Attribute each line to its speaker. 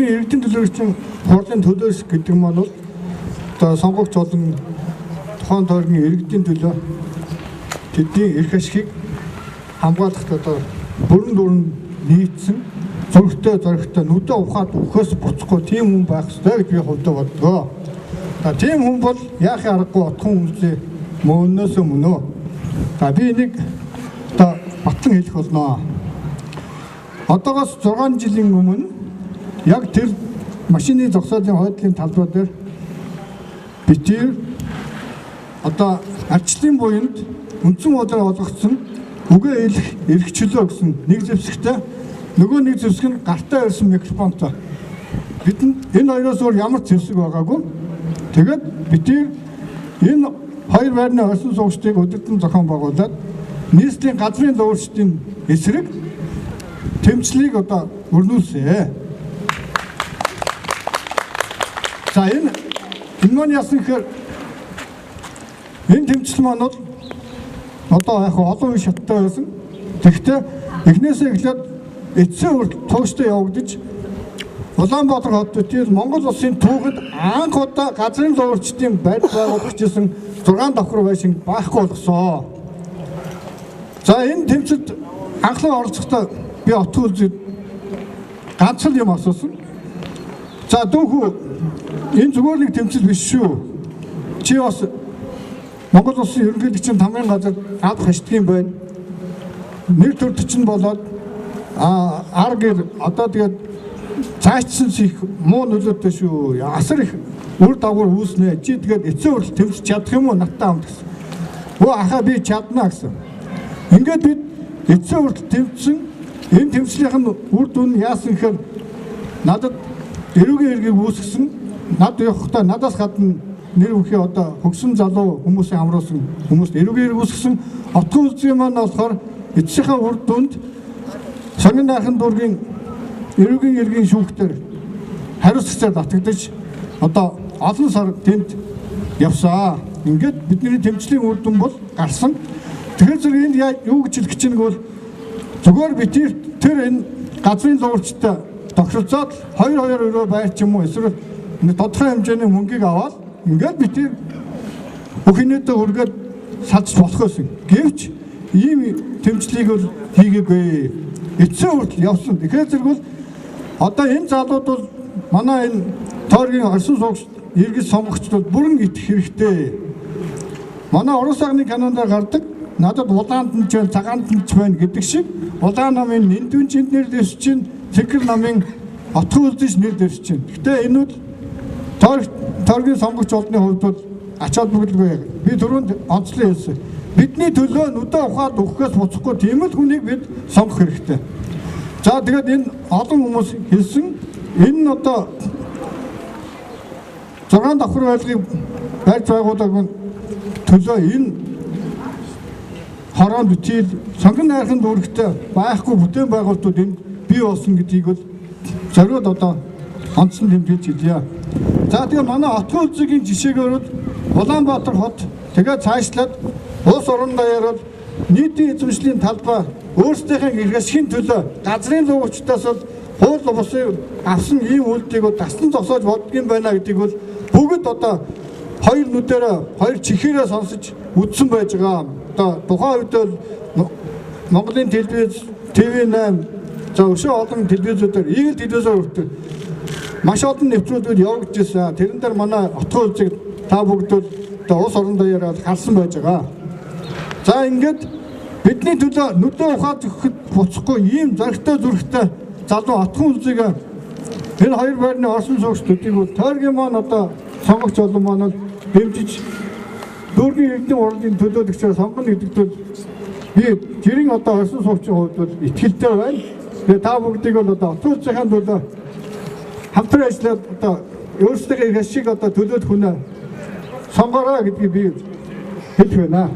Speaker 1: Дүүргийн иргэдийн төлөөлөгчийн хурлын төлөөс гэдэг маань бол одоо сонгогч болон тухайн тойргийн иргэдийн төлөө тэдний эрх ашигыг хамгаалахад одоо бүрэн дүрэн нийцсэн зоригтой нүдэ ухаад өгөхөөс буцахгүй тийм хүн байх ёстой гэж би хувьдаа боддгоо. Тийм хүн бол яахын аргагүй отхон хүмүүсээ мөнөөс мөнөө. Би энийг одоо батлан хэлэх болно. Одоогоос 6 жилийн өмнө яг тэр машины зогсоолын хойдлын талбай дээр битэр одоо арчлын буйнд үндсэн удаар олгогдсон үгээ хэлэх эрх чөлөө гэсэн нэг зэвсэгтэй нөгөө нэг зэвсэг нь гартаа ирсэн микрофонтой. Бидэнд энэ хоёроос өөр ямар зэвсэг байгаагүй. Тэгээд битэр энэ хоёр байрны орсон суугчдыг өдөртөн зохион байгуулад нийслэлийн газрын луурчдын эсрэг тэмцлийг одоо өрнүүлсэн. За энэ маань яасан гэхээр энэ тэмцэл маань бол одоо яг олон шаттай байсан. Тэгэхдээ эхнээсээ эхлээд эцсийн хүртэл тууштай явагдаж Улаанбаатар хотод тэр Монгол улсын түүхэд анх удаа газрын луурчдын барь байгуулах гэсэн 6 давхар байшин байхгүй болгосон. За энэ тэмцэлд анхлан оролцохдоо би отгоо үзээд ганц л юм асуусан. За дүүхүү энэ зүгээр нэг тэмцэл биш шүү. Чи бас Монгол улсын ерөнхийлөгчийн тамгын газар ад хашдаг юм байна. Нэг төрд чинь болоод аргэр одоо тэгээд цаашдсан их муу нөлөөтэй шүү. Асар их үр дагавар үүснэ. Чи тэгээд эцсийн хүртэл тэмцэж чадах юм уу надтай хамт гэсэн. Өө ахаа би чадна гэсэн. Ингээд бид эцсийн хүртэл тэмцсэн. Энэ тэмцлийнхэн үр дүн яасан гэхээр надад эрүүгийн эргийг үүсгэсэн. Над явахдаа надаас гадна нэр бүхий одоо хөгсөн залуу хүмүүсийн амруулсан хүмүүст эрүүгийн эрг үүсгэсэн. Отгоо үзгийн маань болохоор эцсийнхээ үр дүнд Сонин найхан дүүргийн эрүүгийн эргийн шүүхтэр хариуцлагаар татагдаж одоо олон сар тэнд явсаа. Ингээд бидний тэмцлийн үр дүн бол гарсан. Тэгэхээр зэрэг энд юу гэж хэлэх чинь бол зүгээр би тэр энэ газрын луурчтай тохиролцоод 2-2 байр ч юм уу эсвэл тодорхой хэмжээний мөнгийг аваад ингээд би тэр бүхнээдээ үргээд салж болохоос гэвч ийм тэмцлийг бол хийгээгүй. Эцсийн хүртэл явсан. Тэгэхээр зэрэг бол одоо энэ залууд бол манай энэ тойргийн орсон суугч иргэд сонгогчдод бүрэн итгэх хэрэгтэй. Манай Орос агны каноноор гардаг надад улаанд нь ч байна, цагаанд нь ч байна гэдэг шиг улаан намын эндүнчэнд нэр дэвсэж чинь, цэгэр намын отгоо үлдэж нэр дэвсэж чинь. Гэтэ энэ бол тойргийн сонгогч олдны хувьд бол ач холбогдолгүй. Би түрүүнд онцлог хэлсэн. Бидний төлөө нүдэ ухаад өгөхөөс буцахгүй тийм л хүнийг бид сонгох хэрэгтэй. За тэгээд энэ олон хүмүүс хэлсэн энэ нь одоо 6 давхар байлгыг барьж байгуулаагүй төлөө энэ хорон битэл сонгон найрхан дүүрэгтэй байхгүй бүтээн байгуулалтууд энд бий болсон гэдгийг бол зориуд одоо онцлон тэмдэглэж хэлье. За тэгээ манай отгоо үзгийн жишээгээр Улаанбаатар хот тэгээ цаашлаад улс орон даяараа нийтийн эзэмшлийн талбай өөрсдийнхээ эрх ашигын төлөө газрын луурчдаас бол хууль бусын авсан ийм үйлдэлийг таслан зогсоож боддгийм байна гэдгийг бол бүгд одоо хоёр нүдээрээ хоёр чихээрээ сонсож үзсэн байж байгаа. Одоо тухайн үед бол Монголын телевиз ТV8 за өшөө олон телевизүүдээр Eagle телевизээр хүртэл маш олон нэвтрүүлгүүд явагдаж байсан. Тэрэн дээр манай отгоо үзэг та бүгд бол одоо улс орон даяараа харсан байж байгаа. За ингээд бидний төлөө нүдэ ухаад өгөхөд буцахгүй ийм зоригтой зүрхтэй залуу отхон үзэг энэ хоёр байрны орсон суугчдыг бол тойргийн маань одоо сонгогч олон маань дэмжиж дүүргийн иргэдийн хурлын төлөөлөгчөөр сонгоно гэдэгт би жирийн одоо орсон суугчийн хувьд бол итгэлтэй байна. Тэгээ та бүгдийг бол одоо отхон үзгийн төлөө хамтран ажиллаад одоо өөрсдөө их ашиг одоо төлөөлөх хүнээ сонгороо гэдгийг би хэлэх байна.